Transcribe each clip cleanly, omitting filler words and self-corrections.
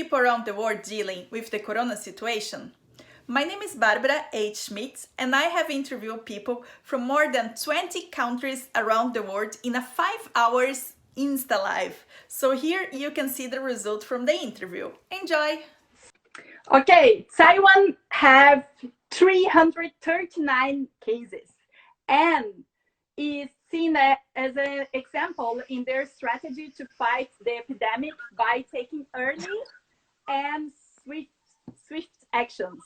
people around the world dealing with the corona situation? My name is Barbara H. Schmitt, and I have interviewed people from more than 20 countries around the world in a 5 hours Insta Live. So here you can see the result from the interview. Enjoy! Okay, Taiwan have 339 cases and is seen as an example in their strategy to fight the epidemic by taking early and swift actions.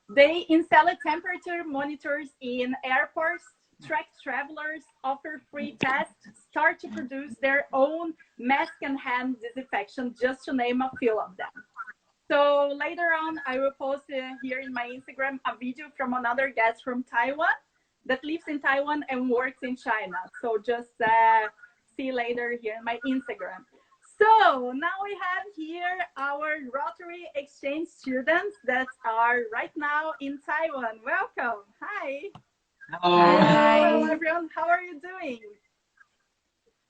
They install temperature monitors in airports, track travelers, offer free tests, start to produce their own mask and hand disinfection, just to name a few of them. So later on, I will post here in my Instagram a video from another guest from Taiwan that lives in Taiwan and works in China. So just see later here in my Instagram. So now we have here our Rotary exchange students that are right now in Taiwan. Welcome. Hi. Hello. Hi. Hello, everyone. How are you doing?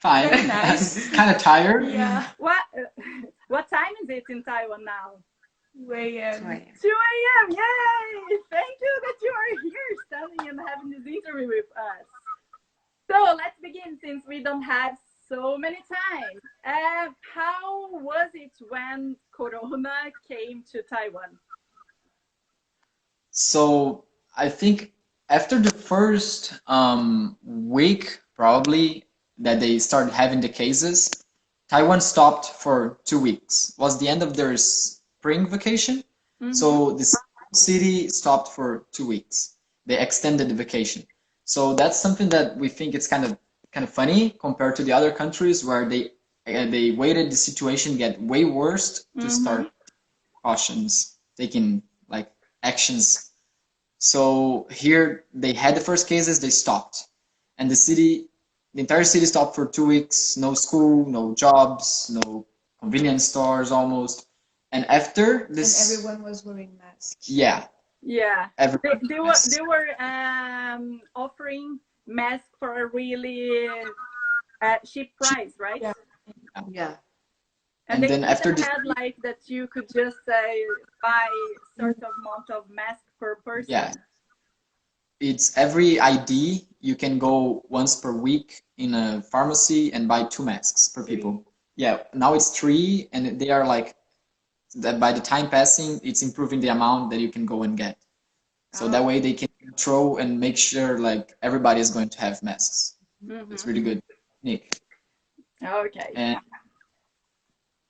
Fine. Very nice. Kind of tired. Yeah. What time is it in Taiwan now? 2 a.m. 2 a.m. Yay! Thank you that you are here standing and having this interview with us. So let's begin since we don't have so many time. How was it when Corona came to Taiwan? So I think after the first week, probably, that they started having the cases, Taiwan stopped for 2 weeks. It was the end of their spring vacation. Mm-hmm. So the city stopped for 2 weeks. They extended the vacation. So that's something that we think it's kind of funny compared to the other countries where they waited the situation get way worse to start cautions, taking like actions. So here they had the first cases, they stopped, and the entire city stopped for 2 weeks. No school, no jobs, no convenience stores almost. And after this, and everyone was wearing masks. Yeah. They were offering masks for a really cheap price, right? Yeah. And they then after this, had like that you could just buy sort of amount of mask per person. Yeah. It's every ID you can go once per week in a pharmacy and buy 2 masks per people. Yeah. Now it's 3, and they are like that by the time passing, it's improving the amount that you can go and get. So that way they can control and make sure like everybody is going to have masks. It's really good. Nick. Okay. And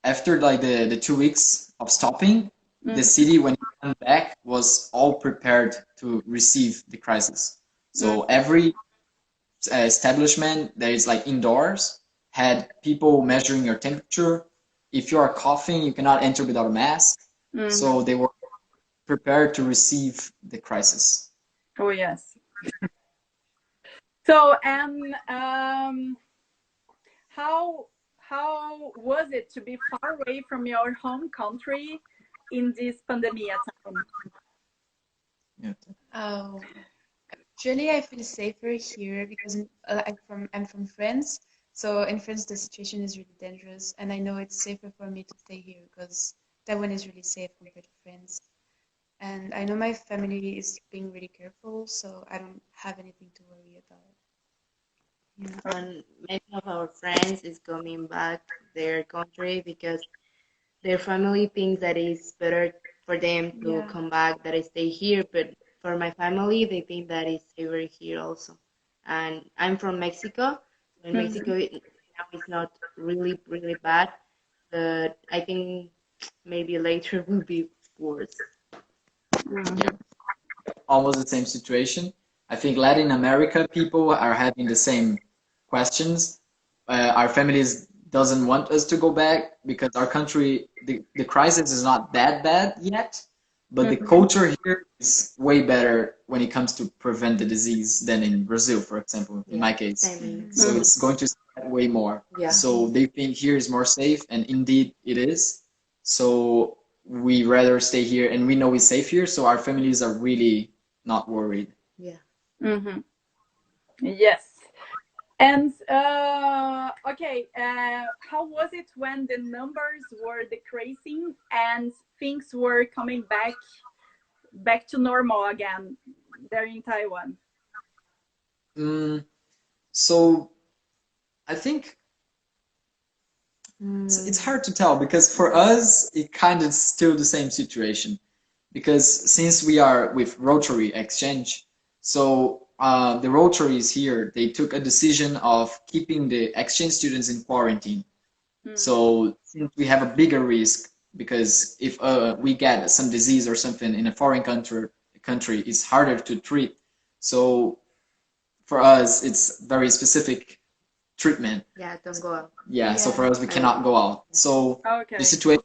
after like the 2 weeks of stopping, the city when it came back was all prepared to receive the crisis. So every establishment that is like indoors had people measuring your temperature. If you are coughing, you cannot enter without a mask. So they were prepared to receive the crisis. Oh yes. So how was it to be far away from your home country in this pandemic time? Oh, actually, I feel safer here because I'm from France. So in France, the situation is really dangerous, and I know it's safer for me to stay here because Taiwan is really safe compared to France. And I know my family is being really careful, so I don't have anything to worry about. And many of our friends is coming back to their country because their family thinks that it's better for them to come back than stay here. But for my family, they think that it's safer here also. And I'm from Mexico. In Mexico, now it's not really, really bad. But I think maybe later will be worse. Yeah. Almost the same situation. I think Latin America people are having the same questions. Our families doesn't want us to go back because our country, the crisis is not that bad yet, but the culture here is way better when it comes to prevent the disease than in Brazil, for example, in my case. So it's going to spread way more. Yeah. So they think here is more safe, and indeed it is. So we rather stay here, and we know it's safe here, so our families are really not worried. Yeah. Yes. And okay, how was it when the numbers were decreasing and things were coming back to normal again there in Taiwan? So I think it's hard to tell because for us it kind of still the same situation because since we are with Rotary exchange, so the Rotaries here they took a decision of keeping the exchange students in quarantine. So since we have a bigger risk because if we get some disease or something in a foreign country, it's harder to treat. So for us, it's very specific treatment. Yeah, don't go out. Yeah, so Yeah. for us, we cannot go out. So Okay. the situation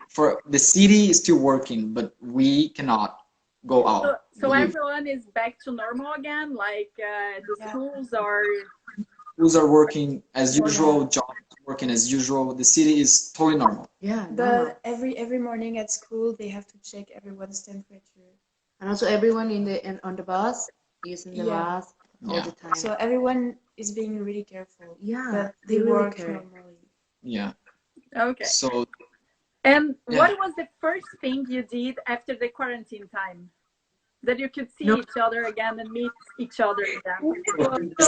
for the city is still working, but we cannot go out. So We- everyone is back to normal again, like the Yeah. schools are. Schools are working as Oh, usual, yeah. jobs working as usual. The city is totally normal. Yeah, normal. Every morning at school they have to check everyone's temperature. And also everyone on the bus using the Yeah. mask all Yeah. the time. So everyone is being really careful. Yeah, But they they really work care. normally. Yeah. Okay. So And Yeah. what was the first thing you did after the quarantine time? That you could see No. each other again and meet each other again.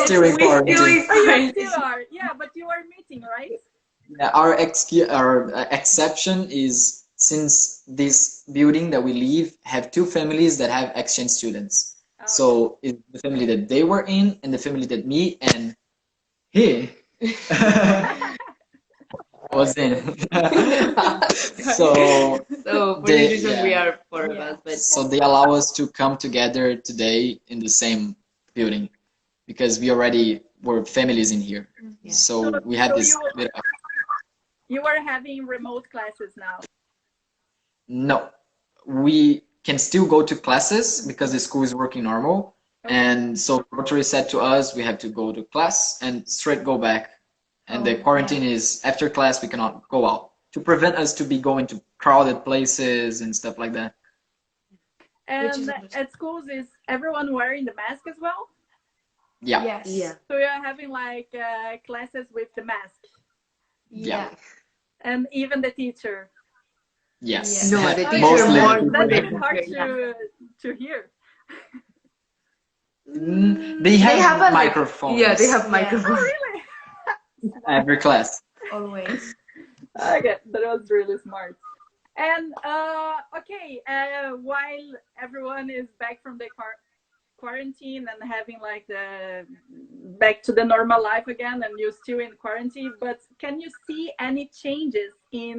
still in quarantine. Oh, you still are. Yeah, but you are meeting, right? Yeah, our exception is since this building that we live have two families that have exchange students. Oh, So it's the family that they were in and the family that me and he was in. So So for they- this reason, we yeah. are four of Yeah. us, but So they allow us to come together today in the same building because we already were families in here. Yeah. So we had So this bit of you are having remote classes now. no. We can still go to classes because the school is working normal. Okay. And so Rotary said to us we have to go to class and straight go back. And the Oh, quarantine is after class we cannot go out to prevent us to be going to crowded places and stuff like that. Which is And understandable. at schools, is everyone wearing the mask as well? Yeah. Yes. yeah. So you're having like classes with the mask, Yeah. and even the teacher. Yes. Yeah. No, the Oh, teacher Mostly more. the That's teacher. even hard Yeah. to hear. They have, have a, like- microphones. Yeah, they have Yeah. microphones. Oh, really? every class. Always. Okay, that was really smart. And okay, while everyone is back from the quarantine and having like the back to the normal life again, and you're still in quarantine, but can you see any changes in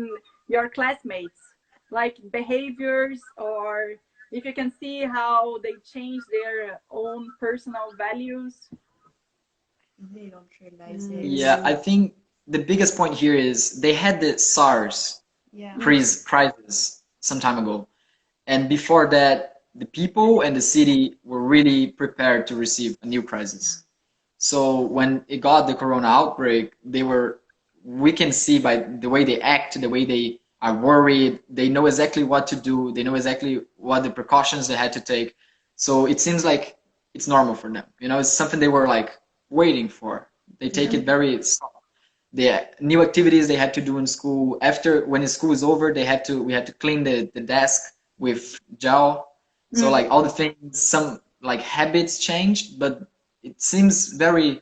your classmates, like behaviors, or if you can see how they change their own personal values? They don't realize it. Yeah, I think the biggest point here is they had the SARS Yeah. crisis some time ago. And before that, the people and the city were really prepared to receive a new crisis. So when it got the corona outbreak, we can see by the way they act, the way they are worried, they know exactly what to do, they know exactly what the precautions they had to take. So it seems like it's normal for them. You know, it's something they were like waiting for. They take it very the new activities they had to do in school. After when the school is over, we had to clean the desk with gel. So like all the things, some like habits changed, but it seems very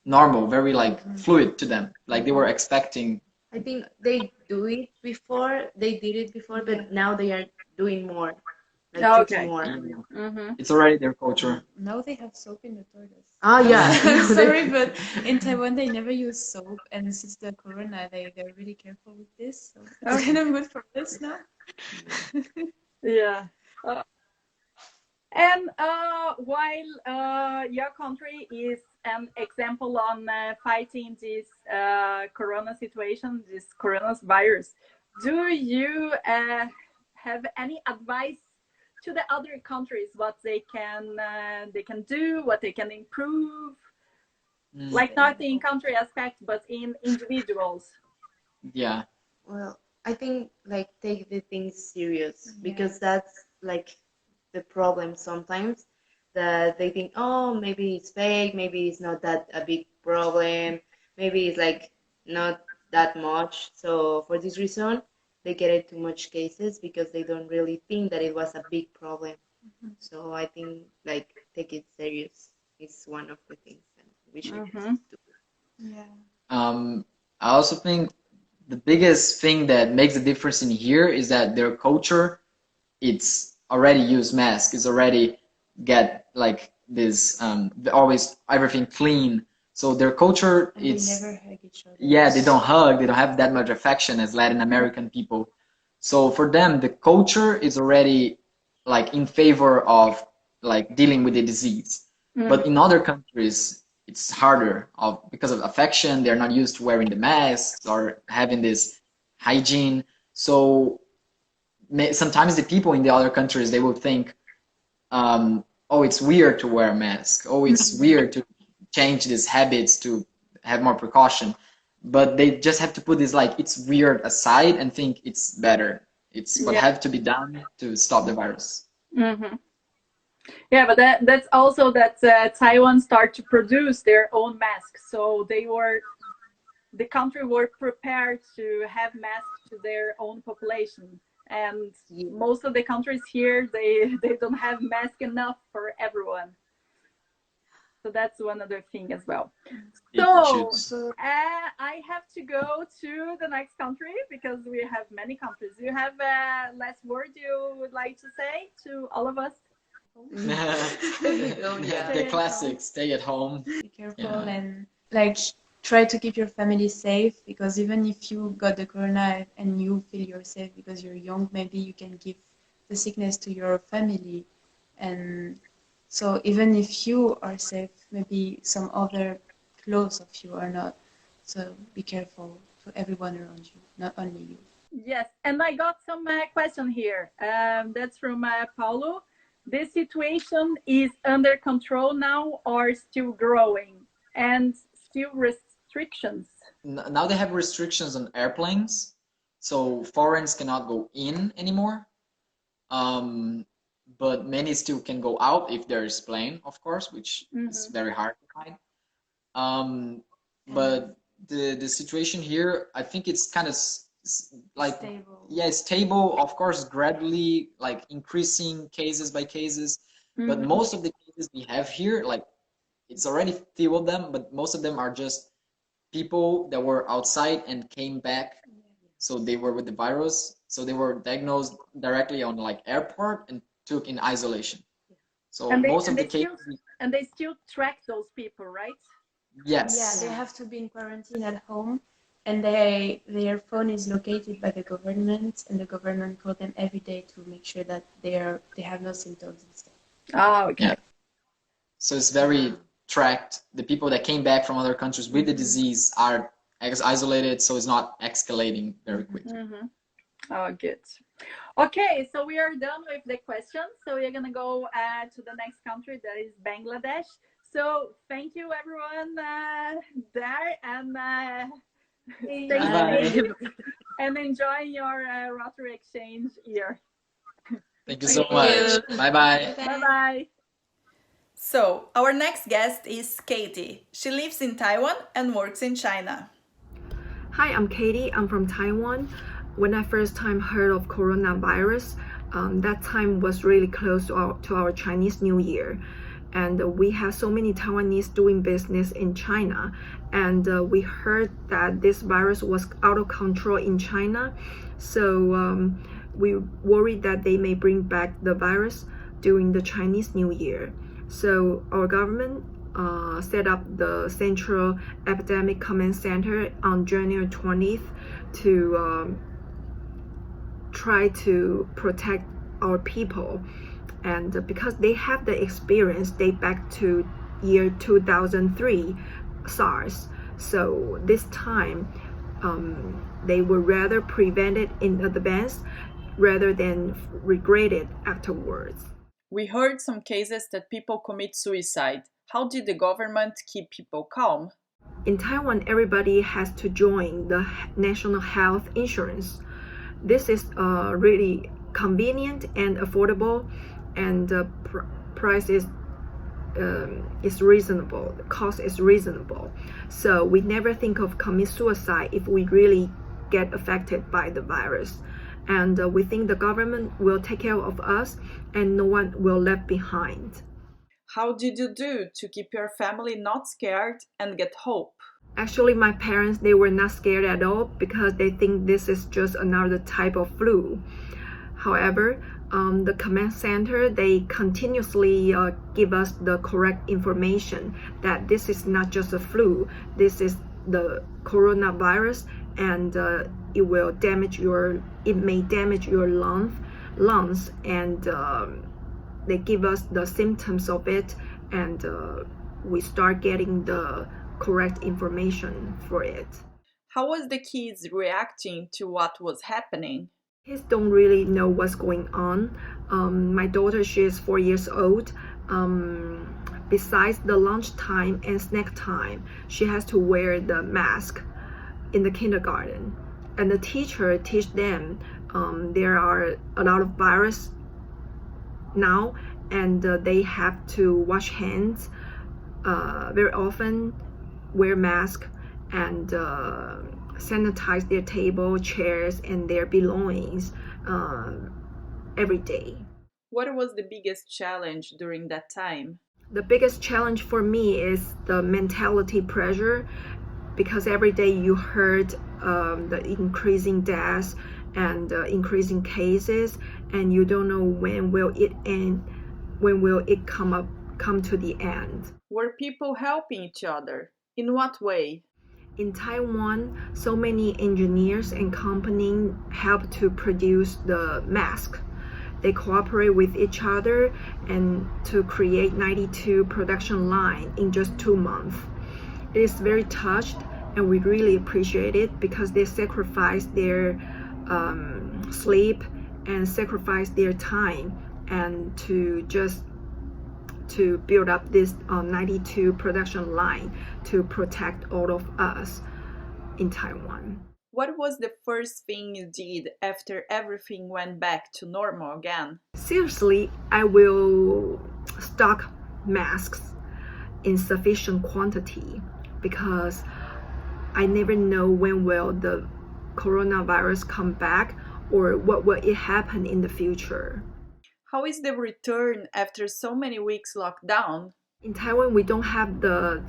normal, very like fluid to them. Like they were expecting. I think they do it before. They did it before, but now they are doing more. Like Okay. drinking more. Mm-hmm. It's already their culture. Now they have soap in the toilets. Oh yeah. Sorry, but in Taiwan they never use soap, and since the corona, they're really careful with this. So it's kind of good for us now. Yeah. And while your country is an example on fighting this corona situation, this coronavirus, do you have any advice to the other countries what they can do, what they can improve? Like not in country aspect, but in individuals. Yeah. Well, I think like take the things serious because that's like the problem sometimes that they think, oh, maybe it's fake, maybe it's not that a big problem. Maybe it's like not that much. So for this reason, they get into much cases because they don't really think that it was a big problem. So I think like take it serious is one of the things that we should do. Yeah. I also think the biggest thing that makes a difference in here is that their culture, it's already use mask, it's already get like this always everything clean. So their culture, And it's they never hug each other. yeah, they don't hug, they don't have that much affection as Latin American people. So for them, the culture is already like in favor of like dealing with the disease. But in other countries, it's harder because of affection. They're not used to wearing the masks or having this hygiene. So sometimes the people in the other countries, they will think, oh, it's weird to wear a mask. Oh, it's weird to change these habits to have more precaution. But they just have to put this like it's weird aside and think it's better. It's what have to be done to stop the virus. Yeah, but that's also that Taiwan started to produce their own masks. So the country were prepared to have masks to their own population. And most of the countries here, they don't have masks enough for everyone. So that's one other thing as well. So I have to go to the next country because we have many countries. You have a last word you would like to say to all of us? The classic, stay at home. Be careful and like try to keep your family safe, because even if you got the corona and you feel you're safe because you're young, maybe you can give the sickness to your family. And so even if you are safe, maybe some other close of you are not. So be careful to everyone around you, not only you. Yes, and I got some question here. That's from Paulo. This situation is under control now or still growing, and still restrictions? Now they have restrictions on airplanes, so foreigners cannot go in anymore. But many still can go out if there is plane, of course, which is very hard to find. But the situation here, I think it's kind of like Stable. yeah, stable, of course, gradually like increasing cases by cases. But most of the cases we have here, like it's already few of them, but most of them are just people that were outside and came back. So they were with the virus. So they were diagnosed directly on like airport and took in isolation. So most of the cases. And they still track those people, right? Yes. Yeah, they have to be in quarantine at home, and their phone is located by the government, and the government calls them every day to make sure that they have no symptoms and stuff. Oh, okay. Yeah. So it's very tracked. The people that came back from other countries with the disease are isolated, so it's not escalating very quickly. Oh, good. Okay, so we are done with the questions. So we're gonna go to the next country, that is Bangladesh. So thank you, everyone there, and stay safe and enjoy your Rotary exchange year. Thank you so much. Bye-bye. Bye-bye. So, our next guest is Katie. She lives in Taiwan and works in China. Hi, I'm Katie. I'm from Taiwan. When I first time heard of coronavirus, that time was really close to our Chinese New Year. And we have so many Taiwanese doing business in China. And we heard that this virus was out of control in China. So we worried that they may bring back the virus during the Chinese New Year. So our government set up the Central Epidemic Command Center on January 20th to try to protect our people. And because they have the experience date back to year 2003 SARS, so this time they would rather prevent it in advance rather than regret it afterwards. We heard some cases that people commit suicide. How did the government keep people calm? In Taiwan, everybody has to join the national health insurance. This is really convenient and affordable, and the price is is reasonable. The cost is reasonable. So we never think of commit suicide if we really get affected by the virus. And we think the government will take care of us and no one will left behind. How did you do to keep your family not scared and get hope? Actually, my parents, they were not scared at all because they think this is just another type of flu. However, the command center, they continuously give us the correct information that this is not just a flu, this is the coronavirus, and it may damage your lungs, and they give us the symptoms of it, and we start getting the correct information for it. How was the kids reacting to what was happening? Kids don't really know what's going on. My daughter, she is 4 years old. Besides the lunchtime and snack time, she has to wear the mask in the kindergarten. And the teacher teach them there are a lot of virus now, and they have to wash hands very often, wear mask, and sanitize their table, chairs, and their belongings every day. What was the biggest challenge during that time? The biggest challenge for me is the mentality pressure, because every day you heard the increasing deaths and increasing cases, and you don't know when will it end, when will it come to the end. Were people helping each other? In what way? In Taiwan, so many engineers and companies help to produce the mask. They cooperate with each other and to create 92 production line in just 2 months. It is very touched, and we really appreciate it because they sacrifice their sleep and sacrifice their time and to build up this 92 production line to protect all of us in Taiwan. What was the first thing you did after everything went back to normal again? Seriously, I will stock masks in sufficient quantity because I never know when will the coronavirus come back or what will it happen in the future. How is the return after so many weeks locked down? In Taiwan, we don't have the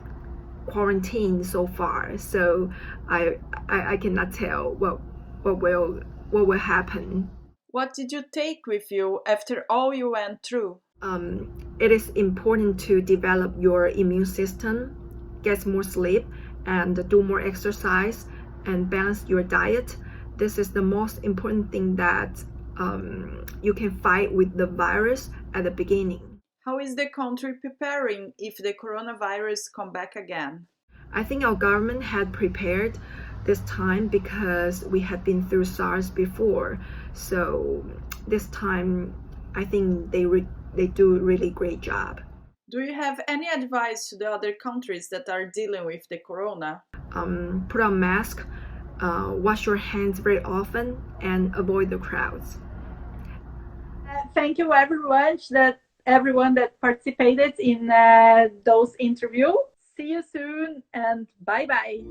quarantine so far, so I cannot tell what will happen. What did you take with you after all you went through? It is important to develop your immune system, get more sleep, and do more exercise, and balance your diet. This is the most important thing that you can fight with the virus at the beginning. How is the country preparing if the coronavirus come back again? I think our government had prepared this time because we had been through SARS before. So this time, I think they do a really great job. Do you have any advice to the other countries that are dealing with the corona? Put on mask, wash your hands very often, and avoid the crowds. Thank you everyone that participated in those interviews. See you soon and bye bye.